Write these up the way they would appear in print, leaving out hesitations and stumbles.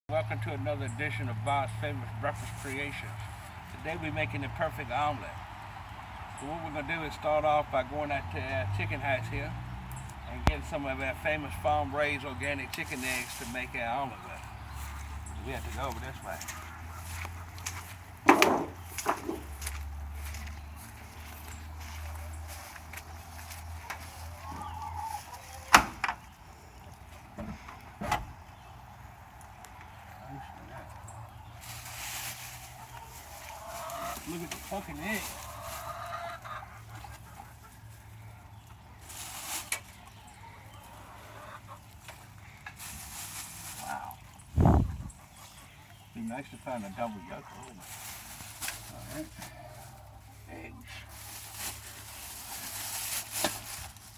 Welcome to another edition of Bob's Famous Breakfast Creations. Today we're making the perfect omelet. So what we're going to do is start off by going out to our chicken house here and getting some of our famous farm-raised organic chicken eggs to make our omelet with. We have to go over this way. Look at the fucking egg. Wow. Be nice to find a double yolk, wouldn't it? Alright. Eggs.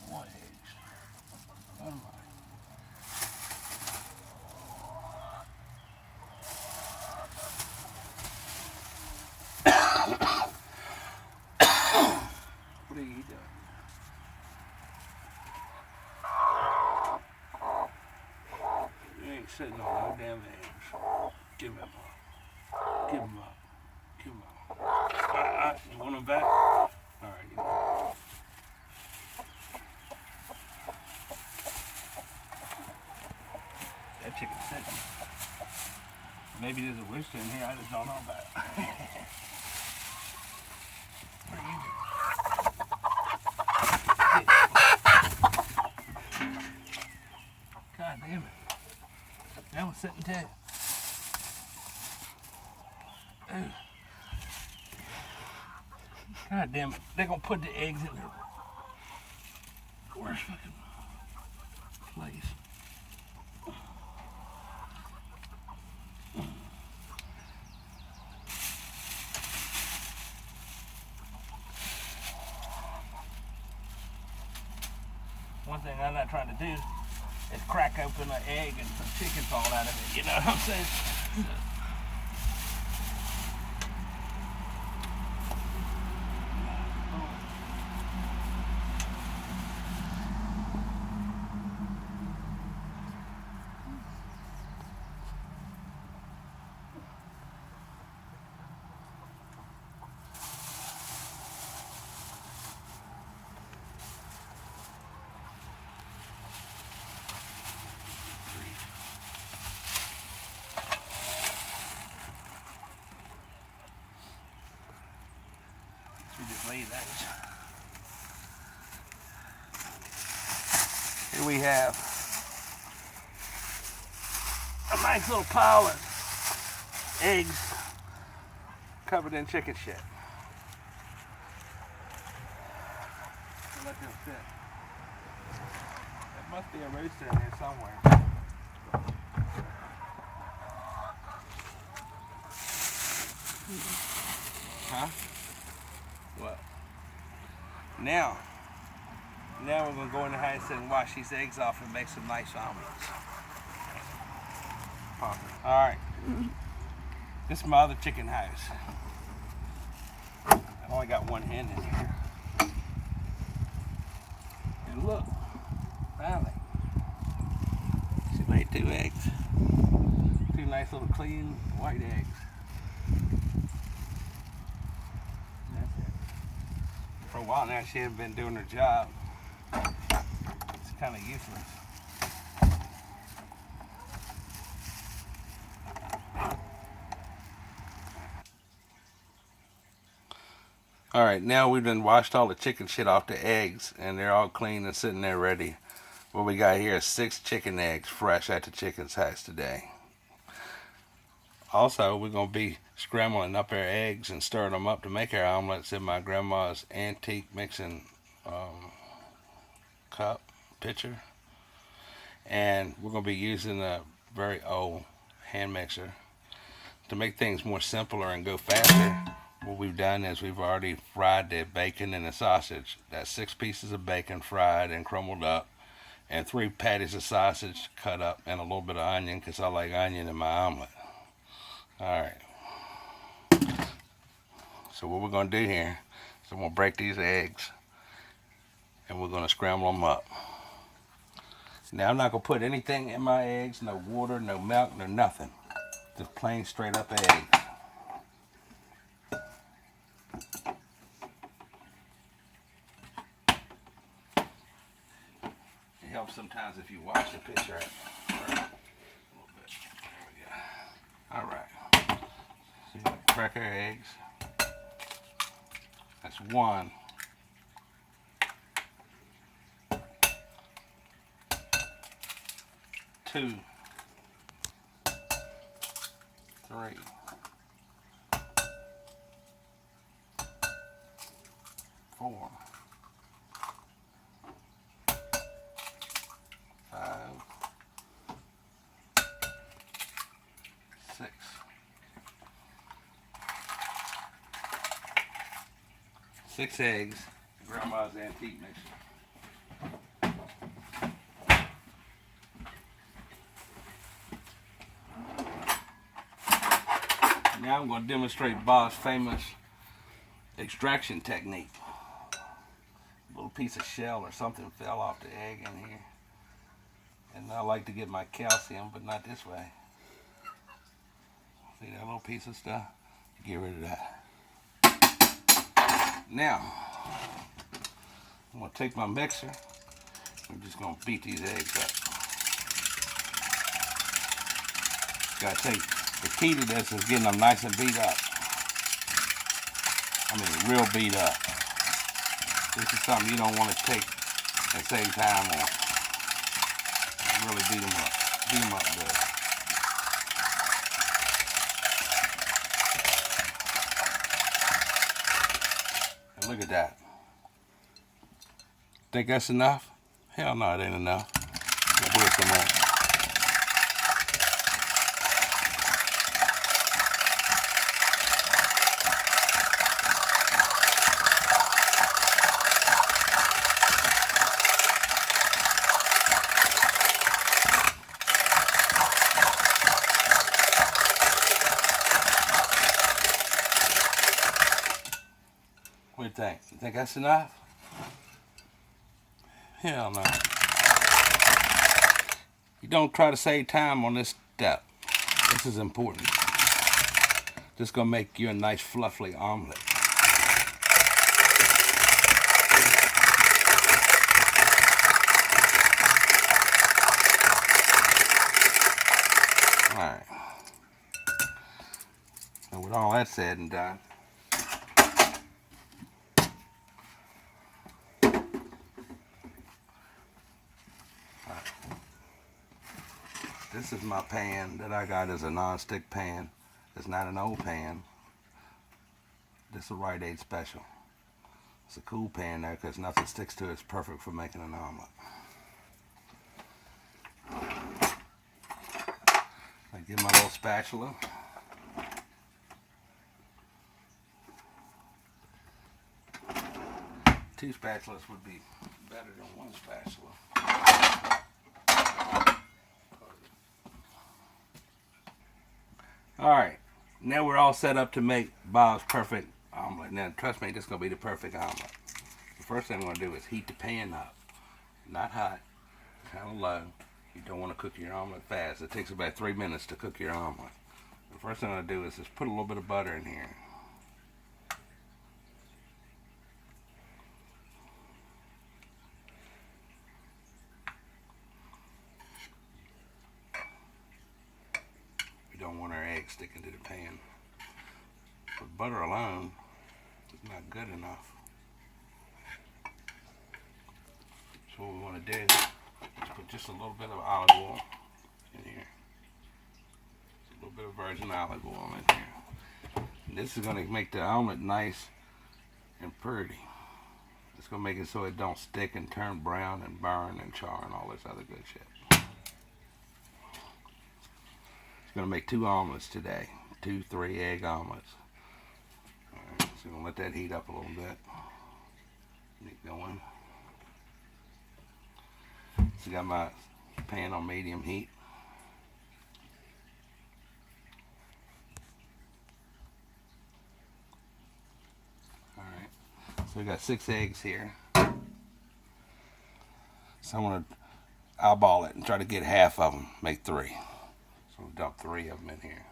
1 egg. Alright. What are you doing? You ain't sitting on no damn eggs. Give them up. Give them up. Give them up. You want them back? Alright, you know. That chicken's sitting. Maybe there's a rooster in here I just don't know about. What are you doing? God damn it. That one's sitting too. Ooh. God damn it. They're gonna put the eggs in the worst fucking place. One thing I'm not trying to do is crack open an egg and some chicken fall out of it, you know what I'm saying? We just lay those. Here we have a nice little pile of eggs covered in chicken shit. So let them sit. There must be a rooster in there somewhere. Huh? What? Now we're going to go in the house and wash these eggs off and make some nice omelets. Alright. This is my other chicken house. I've only got one hen in here. And look, finally. She laid 2 eggs. 2 nice little clean white eggs. For a while now, she hasn't been doing her job. It's kind of useless. All right, now we've been washed all the chicken shit off the eggs, and they're all clean and sitting there ready. What we got here is 6 chicken eggs fresh at the chicken's house today. Also, we're going to be scrambling up our eggs and stirring them up to make our omelets in my grandma's antique mixing cup, pitcher. And we're going to be using a very old hand mixer. To make things more simpler and go faster, what we've done is we've already fried the bacon and the sausage. That's 6 pieces of bacon fried and crumbled up, and 3 patties of sausage cut up, and a little bit of onion because I like onion in my omelet. Alright, so what we're going to do here is I'm going to break these eggs and we're going to scramble them up. Now I'm not going to put anything in my eggs, no water, no milk, no nothing. Just plain straight up eggs. It helps sometimes if you watch the picture out. Right. A little bit. There we go. Alright. So you crack our eggs. That's 1. 2. 3. 4. 5. 6. 6 eggs. Grandma's antique mixture. Now I'm going to demonstrate Bob's famous extraction technique. A little piece of shell or something fell off the egg in here. And I like to get my calcium, but not this way. See that little piece of stuff? Get rid of that. Now, I'm going to take my mixer. I'm just going to beat these eggs up. Got to take the key to this is getting them nice and beat up. I mean, real beat up. This is something you don't want to take and save time on. Really beat them up. Beat them up good. And look at that. Think that's enough? Hell no, it ain't enough. I'll do it some more. What do you think? You think that's enough? Hell no. You don't try to save time on this step. This is important. This is going to make you a nice fluffy omelet. Alright. And with all that said and done, this is my pan that I got as a non-stick pan. It's not an old pan. This is a Rite Aid special. It's a cool pan there because nothing sticks to it. It's perfect for making an omelet. I get my little spatula. Two spatulas would be better than one spatula. Alright, now we're all set up to make Bob's perfect omelet. Now, trust me, this is going to be the perfect omelet. The first thing I'm going to do is heat the pan up. Not hot, kind of low. You don't want to cook your omelet fast. It takes about 3 minutes to cook your omelet. The first thing I'm going to do is just put a little bit of butter in here. Don't want our eggs sticking to the pan. But butter alone is not good enough. So what we want to do is put just a little bit of olive oil in here. Just a little bit of virgin olive oil in here. And this is going to make the omelet nice and pretty. It's going to make it so it don't stick and turn brown and burn and char and all this other good shit. Going to make 2 omelets today, 2 3-egg omelets. Alright, so I'm going to let that heat up a little bit. Get going. So I got my pan on medium heat. Alright, so we got 6 eggs here. So I'm going to eyeball it and try to get half of them, make 3. So we'll dump 3 of them in here.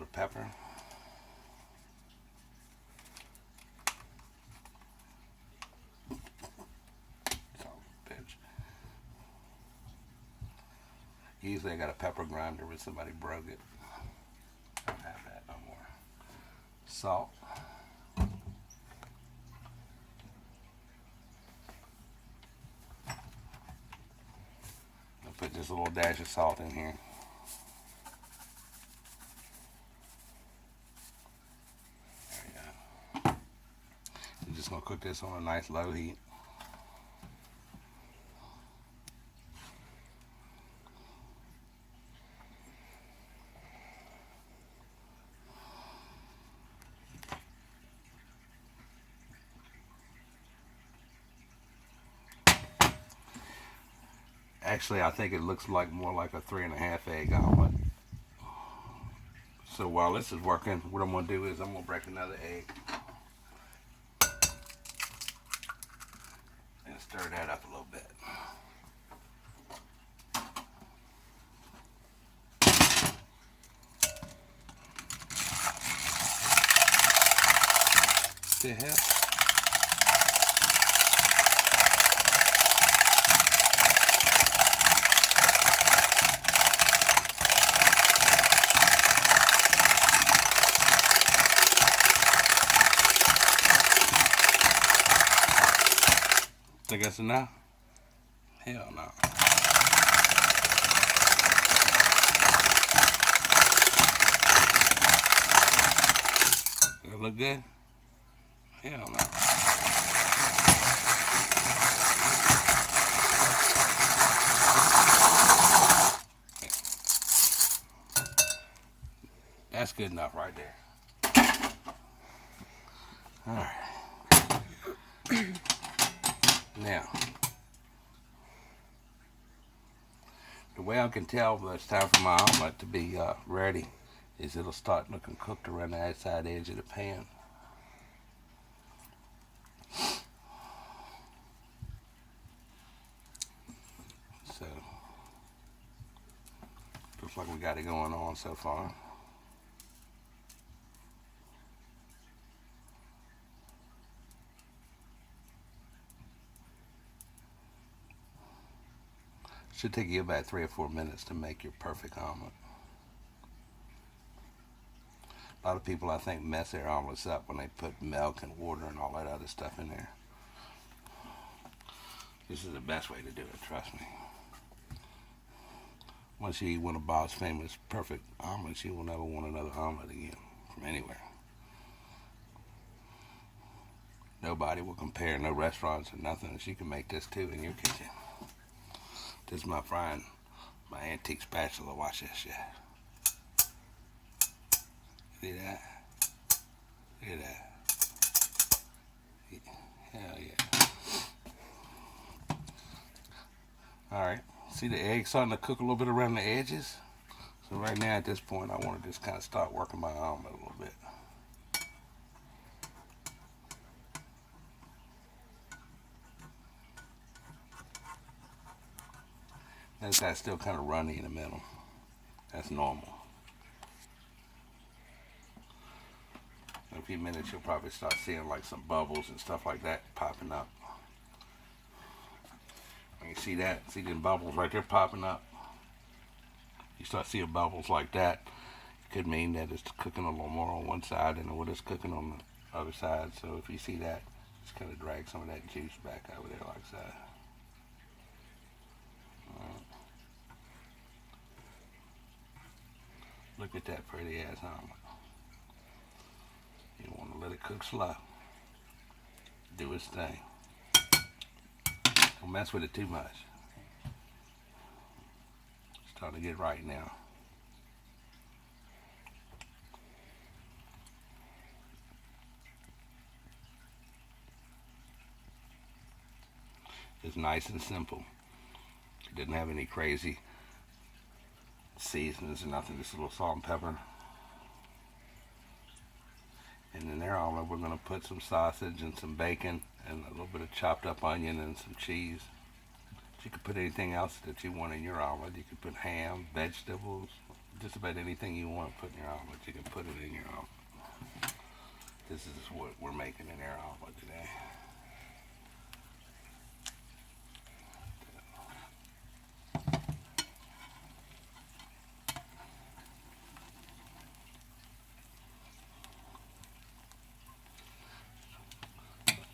of pepper. Pinch. Usually I got a pepper grinder, but somebody broke it. I don't have that no more. Salt. I'll put just a little dash of salt in here. There you go. You're just going to cook this on a nice low heat. Actually, I think it looks like more like a 3.5 egg omelet. So while this is working, what I'm going to do is I'm going to break another egg and stir that up a little bit. The hell? Think that's enough? Hell no. Does it look good? Hell no. That's good enough right there. All right. Now, the way I can tell when it's time for my omelet to be ready is it'll start looking cooked around the outside edge of the pan. So, looks like we got it going on so far. Should take you about 3 or 4 minutes to make your perfect omelet. A lot of people, I think, mess their omelets up when they put milk and water and all that other stuff in there. This is the best way to do it, trust me. Once you eat one of Bob's famous perfect omelets, you will never want another omelet again from anywhere. Nobody will compare, no restaurants or nothing. You can make this too in your kitchen. This is my antique spatula. Watch this shit. See that? Look at that. Hell yeah. Alright. See the egg starting to cook a little bit around the edges? So right now at this point I want to just kind of start working my omelet a little bit. This guy's still kind of runny in the middle. That's normal. In a few minutes you'll probably start seeing like some bubbles and stuff like that popping up. When you see that, see them bubbles right there popping up? You start seeing bubbles like that, it could mean that it's cooking a little more on one side than what it's cooking on the other side. So if you see that, just kind of drag some of that juice back over there like that. Look at that pretty ass omelet. You want to let it cook slow. Do its thing. Don't mess with it too much. It's starting to get right now. It's nice and simple. It didn't have any crazy seasonings or nothing, just a little salt and pepper. And in their omelet we're going to put some sausage and some bacon and a little bit of chopped up onion and some cheese. But you could put anything else that you want in your omelet. You could put ham, vegetables, just about anything you want to put in your omelet, you can put it in your omelet. This is what we're making in our omelet today.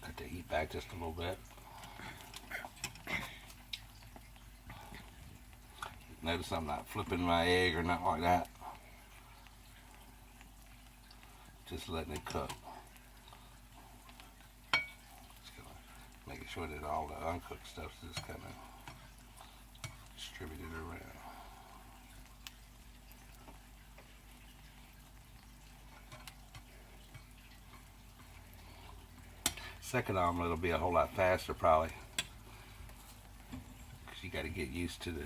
Cut the heat back just a little bit. Notice I'm not flipping my egg or nothing like that. Just letting it cook. Making sure that all the uncooked stuff is just kind of distributed around. Second omelet will be a whole lot faster probably, because you got to get used to the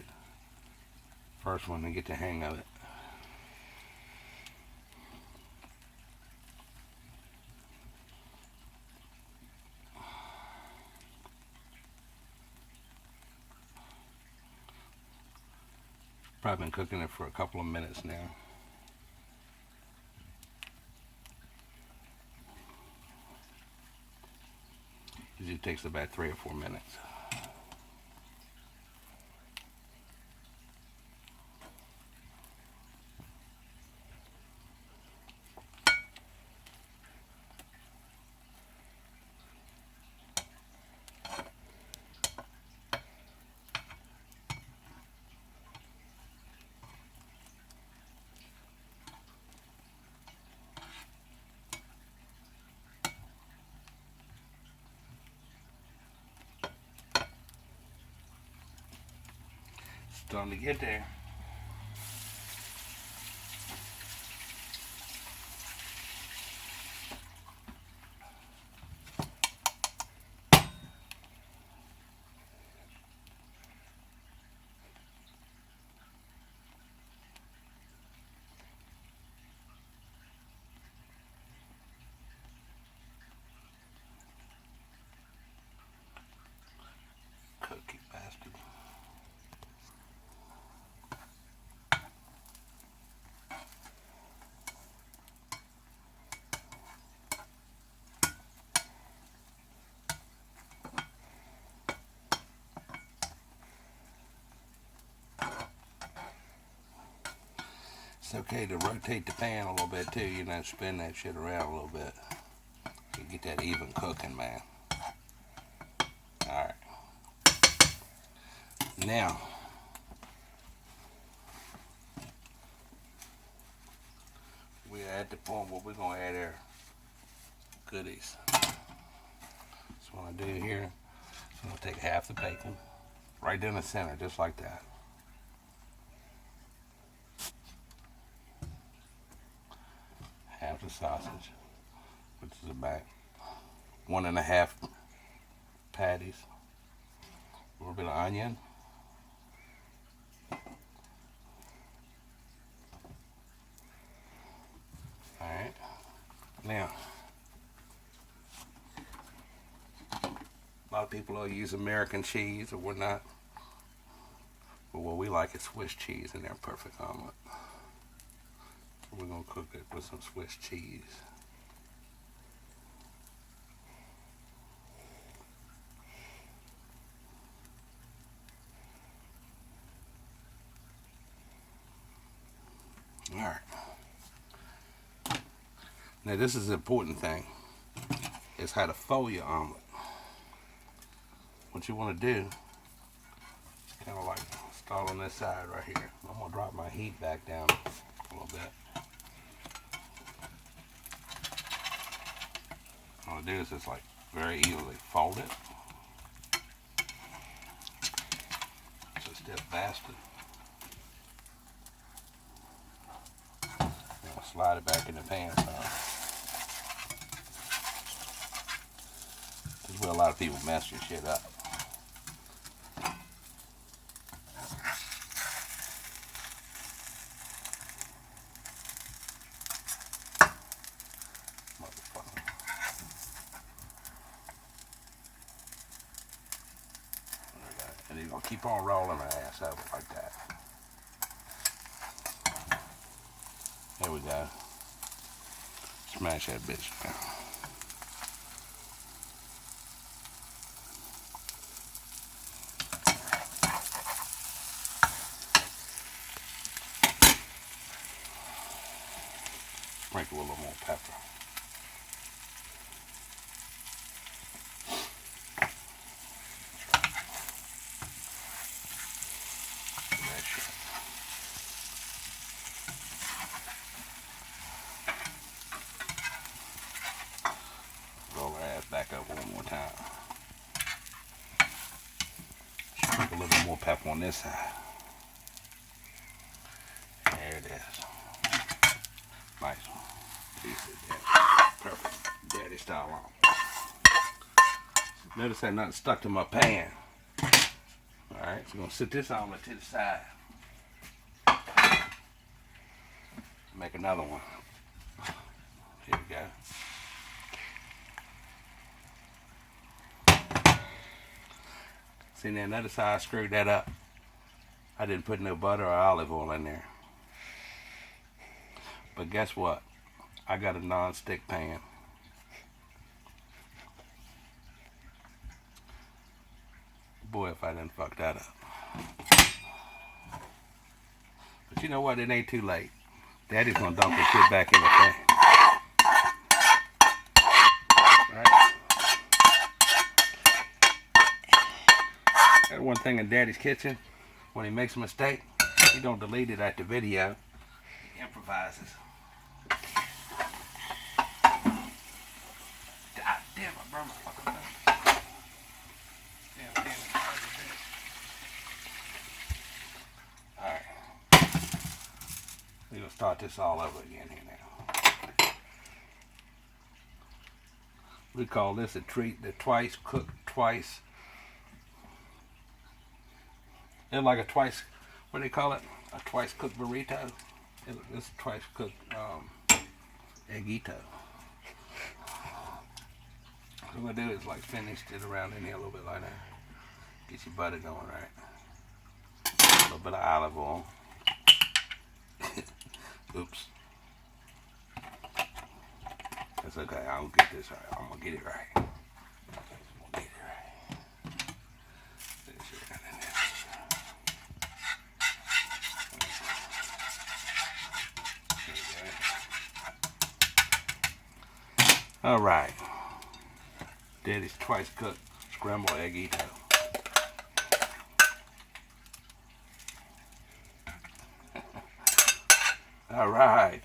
first one and get the hang of it. Probably been cooking it for a couple of minutes now. Usually takes about 3 or 4 minutes. Starting to get there. Cookie bastard. It's okay to rotate the pan a little bit too, you know, spin that shit around a little bit. You get that even cooking, man. Alright. Now, we're at the point where we're going to add our goodies. So what I do here, I'm going to take half the bacon, right down the center, just like that. Half the sausage, which is about 1.5 patties. A little bit of onion. Alright. Now, a lot of people will use American cheese or whatnot. But what we like is Swiss cheese in their perfect omelet. So we're going to cook it with some Swiss cheese. Alright. Now this is the important thing, is how to fold your omelet. What you want to do is kind of like start on this side right here. I'm going to drop my heat back down a little bit. All I do is just like very easily fold it. So a step faster. I'll slide it back in the pan. This is where a lot of people mess your shit up. And you're going to keep on rolling my ass over like that. There we go. Smash that bitch down. Sprinkle a little more pepper. Roll her ass back up one more time. Sprinkle a little bit more pepper on this side. There it is. Nice one. Perfect. Daddy style on. Notice that nothing stuck to my pan. Alright, so we're going to sit this omelet to the side. Make another one. Here we go. See, now notice how I screwed that up. I didn't put no butter or olive oil in there. But guess what? I got a non-stick pan. Boy, if I didn't fuck that up. But you know what? It ain't too late. Daddy's gonna dump this shit back in the pan. Right? That's one thing in Daddy's kitchen. When he makes a mistake, he don't delete it at the video. He improvises. God damn, I burned my fucking thing. Damn it. Alright. We're gonna start this all over again here now. We call this a treat, the twice cooked twice. It's like a twice, what do they call it? A twice cooked burrito. It's twice cooked eggito. What we're gonna do is like finish it around in here a little bit like that. Get your butter going, right? A little bit of olive oil. Oops. That's okay. I'll get this right. I'm gonna get it right. All right. Daddy's twice cooked scrambled eggito. All right.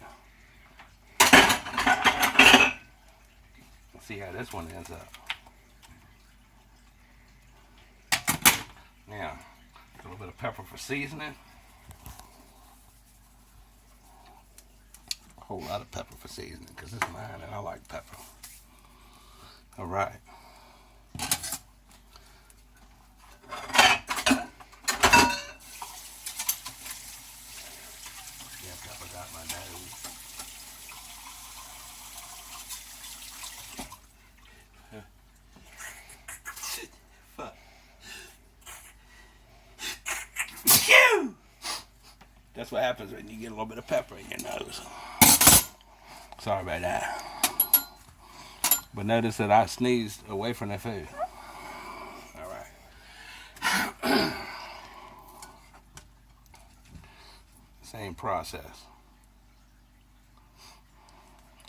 Let's see how this one ends up. Now, a little bit of pepper for seasoning. A whole lot of pepper for seasoning because it's mine and I like pepper. All right. Yeah, pepper got my nose. Fuck. That's what happens when you get a little bit of pepper in your nose. Sorry about that. But notice that I sneezed away from the food. Alright. Same process.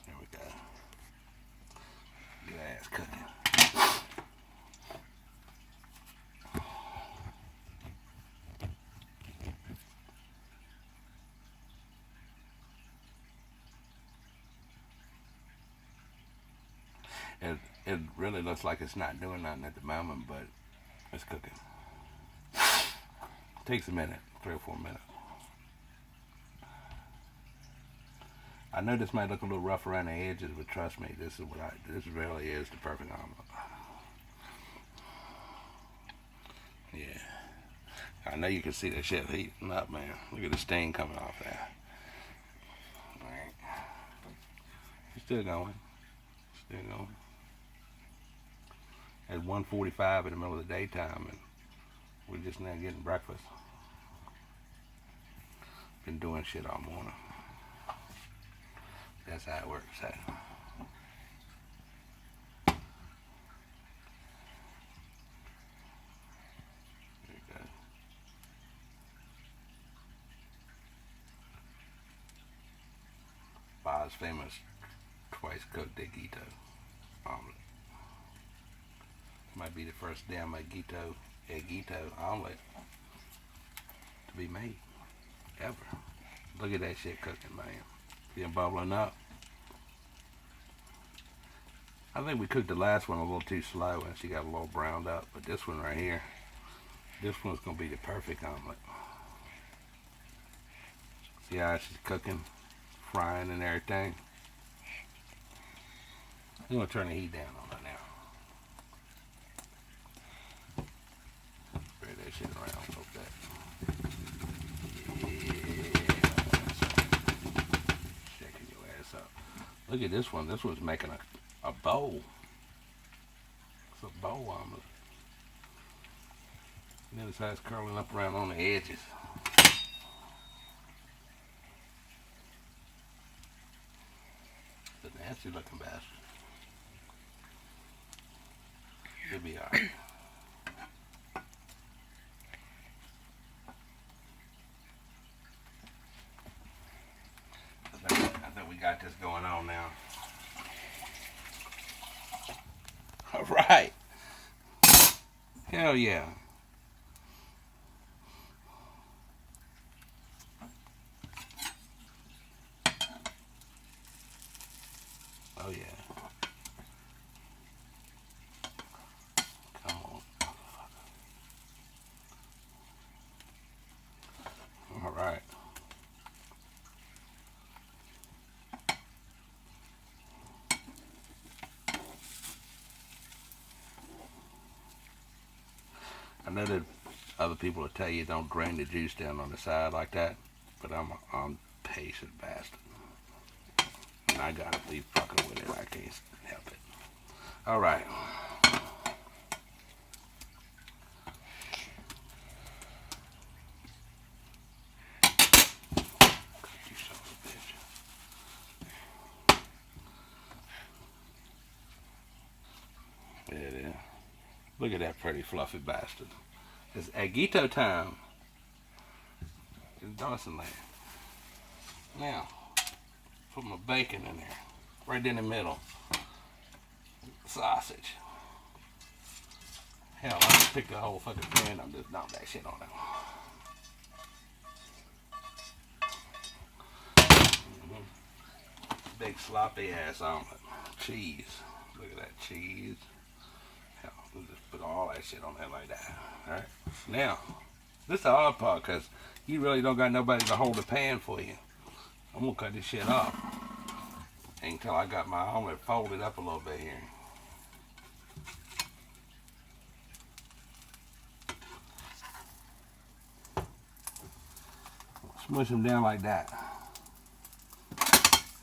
There we go. Good ass cooking. It really looks like it's not doing nothing at the moment, but it's cooking. Takes a minute, 3 or 4 minutes. I know this might look a little rough around the edges, but trust me, this really is the perfect omelet. Yeah. I know you can see that shit heating up, man. Look at the stain coming off there. Alright. It's still going. Still going. At 1:45 in the middle of the daytime, and we're just now getting breakfast. Been doing shit all morning. That's how it works. So. There you go. Bob's famous twice cooked eggito omelet. Might be the first damn eggito omelet to be made ever. Look at that shit cooking, man. Being bubbling up. I think we cooked the last one a little too slow and she got a little browned up, but this one right here, this one's gonna be the perfect omelet. See how she's cooking, frying and everything. I'm gonna turn the heat down on it now. Spread that shit around a little bit. Yeah. Shaking your ass up. Look at this one. This one's making a bowl. It's a bowl omelet. And then the side's curling up around on the edges. It's a nasty looking bastard. It'll be alright. I think we got this going on now. Alright. Hell yeah. Oh yeah. Come on. Alright. I know that other people will tell you don't drain the juice down on the side like that, but I'm a patient bastard. And I gotta be fucking with it. I can't help it. Alright. You son of a bitch. There it is. Look at that pretty fluffy bastard. It's eggito time. It's Dawson land. Now, put my bacon in there. Right in the middle. Sausage. Hell, I just picked the whole fucking pan. I'm just dump that shit on there. Big sloppy ass omelet. Cheese. Look at that cheese. Hell, we'll just put all that shit on there like that. Alright? Now, this is the hard part because you really don't got nobody to hold the pan for you. I'm gonna cut this shit off until I got my omelet folded up a little bit here. Smush them down like that.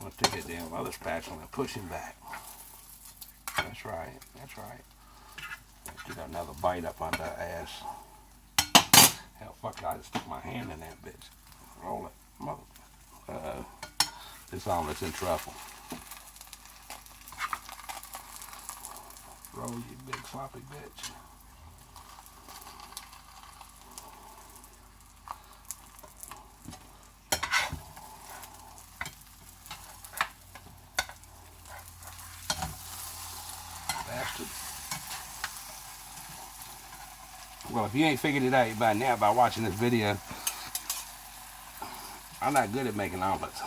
I'm gonna take that damn other spatula and push him back. That's right, that's right. Get another bite up on that ass. Hell, fuck, I just stuck my hand in that bitch. Roll it, mother. Uh-oh. This omelet's in trouble. Roll, you big sloppy bitch. Bastard. Well, if you ain't figured it out by now by watching this video, I'm not good at making omelets.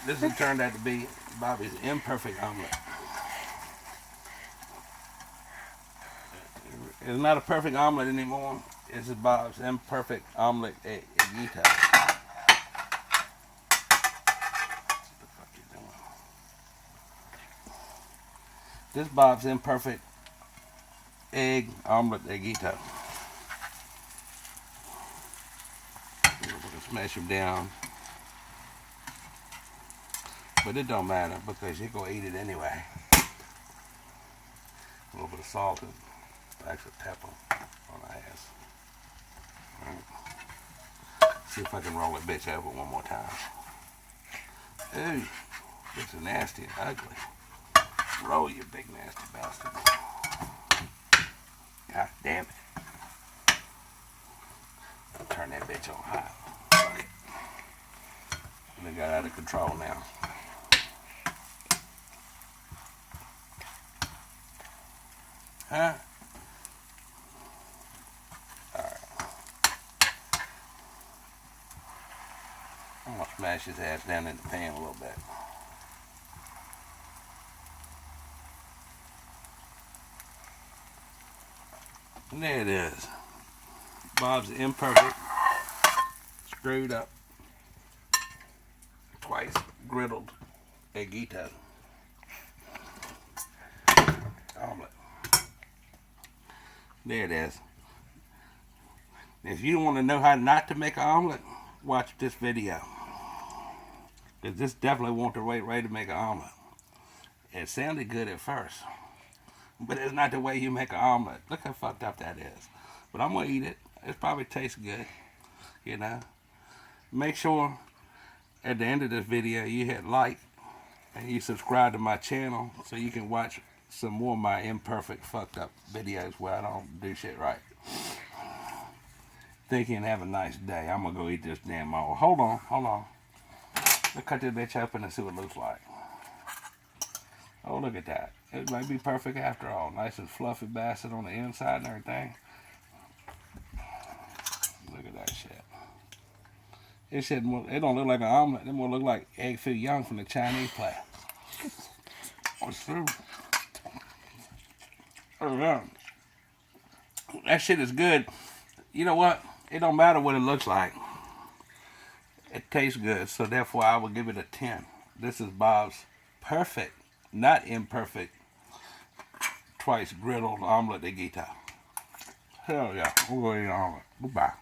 This has turned out to be Bobby's imperfect omelet. It's not a perfect omelet anymore. This is Bob's imperfect omelet eggito. What the fuck you doing? This is Bob's imperfect egg omelet eggito. We're gonna smash them down. But it don't matter because you're going to eat it anyway. A little bit of salt and extra pepper on the ass. Right. See if I can roll that bitch over one more time. Ooh, this is nasty and ugly. Roll, you big nasty bastard. God damn it. Turn that bitch on hot. They got out of control now. Huh? Alright. I'm gonna smash his ass down in the pan a little bit. And there it is. Bob's imperfect, screwed up, twice griddled eggito omelet. There it is. If you want to know how not to make an omelet, watch this video. Because this definitely won't the right way to make an omelet. It sounded good at first, but it's not the way you make an omelet. Look how fucked up that is. But I'm going to eat it. It probably tastes good, you know. Make sure at the end of this video you hit like and you subscribe to my channel so you can watch some more of my imperfect, fucked up videos where I don't do shit right. Thank you and have a nice day. I'm going to go eat this damn omelet. Hold on. Let's cut this bitch open and see what it looks like. Oh, look at that. It might be perfect after all. Nice and fluffy bastard on the inside and everything. Look at that shit. It don't look like an omelet. It more look like egg foo young from the Chinese place. What's true? Oh, yeah. That shit is good. You know what? It don't matter what it looks like. It tastes good, so therefore I will give it a 10. This is Bob's perfect, not imperfect, twice griddled omelet de guita. Hell yeah, we're going to eat an omelet. Goodbye.